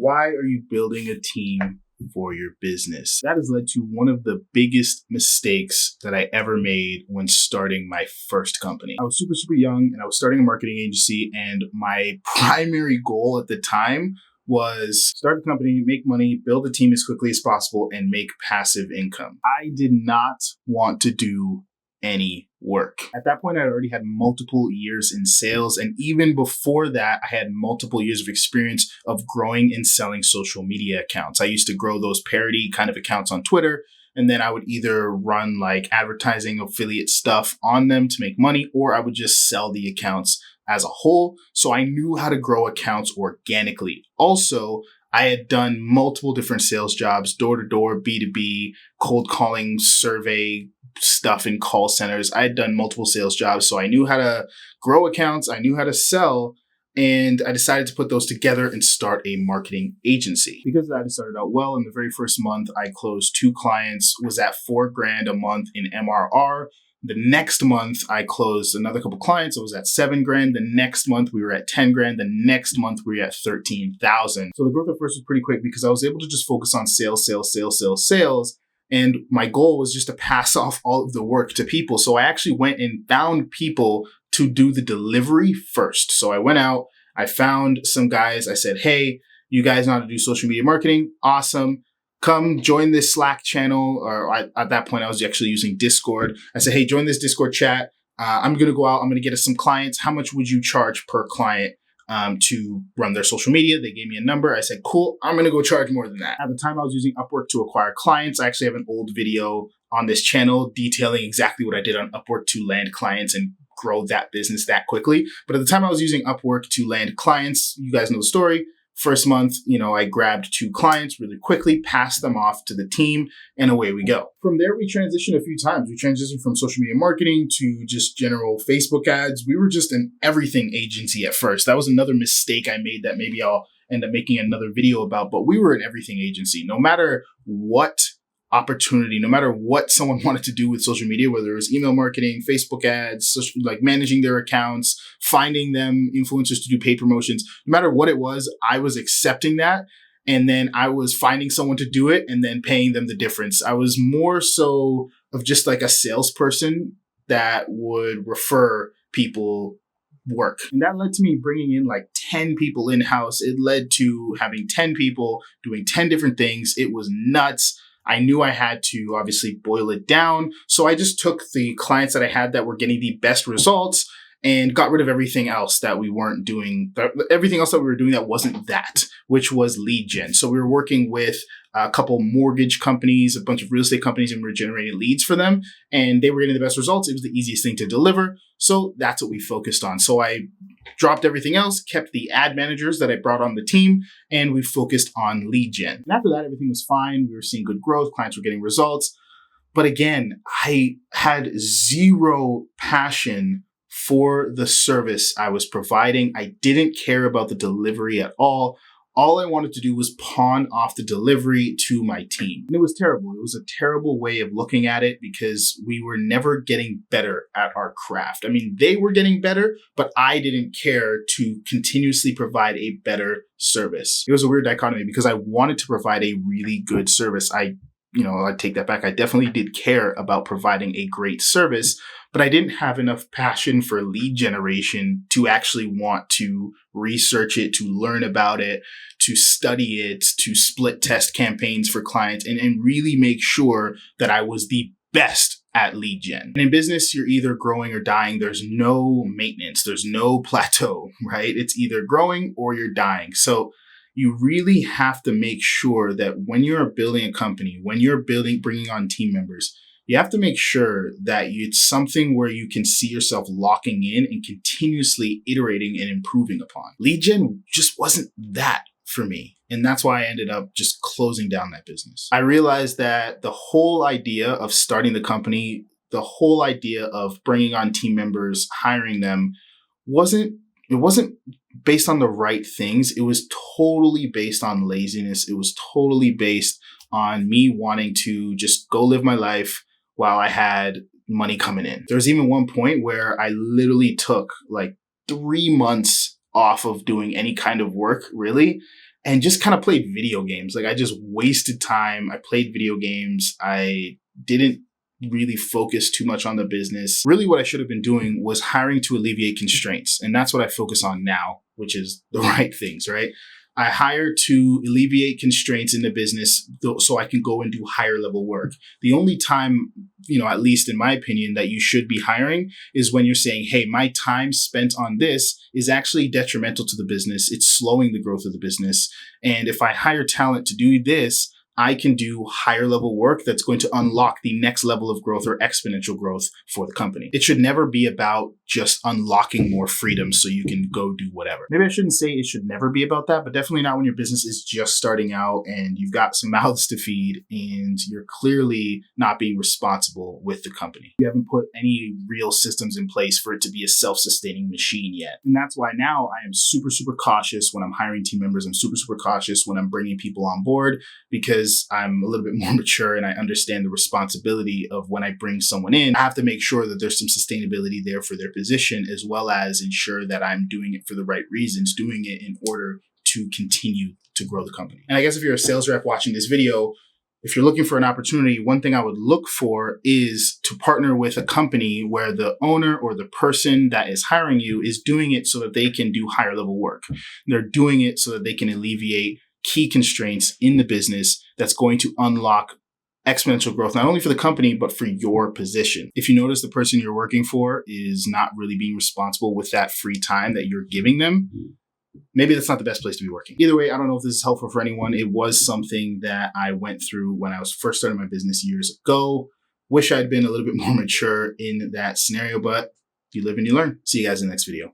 Why are you building a team for your business? That has led to one of the biggest mistakes that I ever made when starting my first company. I was super young and I was starting a marketing agency, and my primary goal at the time was start a company, make money, build a team as quickly as possible, and make passive income. I did not want to do any work. At that point, I already had multiple years in sales. And even before that, I had multiple years of experience of growing and selling social media accounts. I used to grow those parody kind of accounts on Twitter. And then I would either run like advertising affiliate stuff on them to make money, or I would just sell the accounts as a whole. So I knew how to grow accounts organically. Also, I had done multiple different sales jobs, door-to-door, B2B, cold calling, survey stuff in call centers. I had done multiple sales jobs, so I knew how to grow accounts. I knew how to sell, and I decided to put those together and start a marketing agency. Because that started out well, in the very first month, I closed 2 clients, was at $4,000 a month in MRR. The next month, I closed another couple clients. I was at $7,000. The next month, we were at $10,000. The next month, we were at $13,000. So the growth at first was pretty quick because I was able to just focus on sales. And my goal was just to pass off all of the work to people. So I actually went and found people to do the delivery first. So I went out, I found some guys. I said, hey, you guys know how to do social media marketing? Awesome. Come join this Slack channel. Or at that point, I was actually using Discord. I said, hey, join this Discord chat. I'm going to go out. I'm going to get us some clients. How much would you charge per client to run their social media? They gave me a number. I said, cool, I'm going to go charge more than that. At the time, I was using Upwork to acquire clients. I actually have an old video on this channel detailing exactly what I did on Upwork to land clients and grow that business that quickly. But at the time I was using Upwork to land clients, you guys know the story. First month, I grabbed 2 clients really quickly, passed them off to the team, and away we go. From there, we transitioned a few times. We transitioned from social media marketing to just general Facebook ads. We were just an everything agency at first. That was another mistake I made that maybe I'll end up making another video about, but we were an everything agency. No matter what opportunity, no matter what someone wanted to do with social media, whether it was email marketing, Facebook ads, like managing their accounts, finding them influencers to do paid promotions, no matter what it was, I was accepting that. And then I was finding someone to do it and then paying them the difference. I was more so of just like a salesperson that would refer people work. And that led to me bringing in like 10 people in-house. It led to having 10 people doing 10 different things. It was nuts. I knew I had to obviously boil it down. So I just took the clients that I had that were getting the best results and got rid of everything else that we weren't doing, everything else that we were doing that wasn't that, which was lead gen. So we were working with a couple mortgage companies, a bunch of real estate companies, and we were generating leads for them. And they were getting the best results. It was the easiest thing to deliver. So that's what we focused on. So I dropped everything else, kept the ad managers that I brought on the team, and we focused on lead gen. And after that, everything was fine. We were seeing good growth. Clients were getting results. But again, I had zero passion for the service I was providing. I didn't care about the delivery at all. All I wanted to do was pawn off the delivery to my team. And it was terrible. It was a terrible way of looking at it because we were never getting better at our craft. I mean, they were getting better, but I didn't care to continuously provide a better service. It was a weird dichotomy because I wanted to provide a really good service. I take that back. I definitely did care about providing a great service, but I didn't have enough passion for lead generation to actually want to research it, to learn about it, to study it, to split test campaigns for clients, and really make sure that I was the best at lead gen. And in business, you're either growing or dying. There's no maintenance. There's no plateau, right? It's either growing or you're dying. So you really have to make sure that when you're building a company, when you're bringing on team members, you have to make sure that it's something where you can see yourself locking in and continuously iterating and improving upon. Lead gen just wasn't that for me. And that's why I ended up just closing down that business. I realized that the whole idea of starting the company, the whole idea of bringing on team members, hiring them, it wasn't based on the right things. It was totally based on laziness. It was totally based on me wanting to just go live my life while I had money coming in. There was even one point where I literally took like 3 months off of doing any kind of work, really. and just kind of played video games. Like I just wasted time. I played video games. I didn't really focus too much on the business. Really what I should have been doing was hiring to alleviate constraints. And that's what I focus on now, which is the right things, right? I hire to alleviate constraints in the business so I can go and do higher level work. The only time, at least in my opinion, that you should be hiring is when you're saying, hey, my time spent on this is actually detrimental to the business. It's slowing the growth of the business. And if I hire talent to do this, I can do higher level work that's going to unlock the next level of growth or exponential growth for the company. It should never be about just unlocking more freedom so you can go do whatever. Maybe I shouldn't say it should never be about that, but definitely not when your business is just starting out and you've got some mouths to feed and you're clearly not being responsible with the company. You haven't put any real systems in place for it to be a self-sustaining machine yet. And that's why now I am super, super cautious when I'm hiring team members. I'm super, super cautious when I'm bringing people on board because I'm a little bit more mature and I understand the responsibility of when I bring someone in, I have to make sure that there's some sustainability there for their position, as well as ensure that I'm doing it for the right reasons, doing it in order to continue to grow the company. And I guess if you're a sales rep watching this video, if you're looking for an opportunity, one thing I would look for is to partner with a company where the owner or the person that is hiring you is doing it so that they can do higher level work. They're doing it so that they can alleviate key constraints in the business that's going to unlock exponential growth, not only for the company, but for your position. If you notice the person you're working for is not really being responsible with that free time that you're giving them, maybe that's not the best place to be working. Either way, I don't know if this is helpful for anyone. It was something that I went through when I was first starting my business years ago. Wish I'd been a little bit more mature in that scenario, but you live and you learn. See you guys in the next video.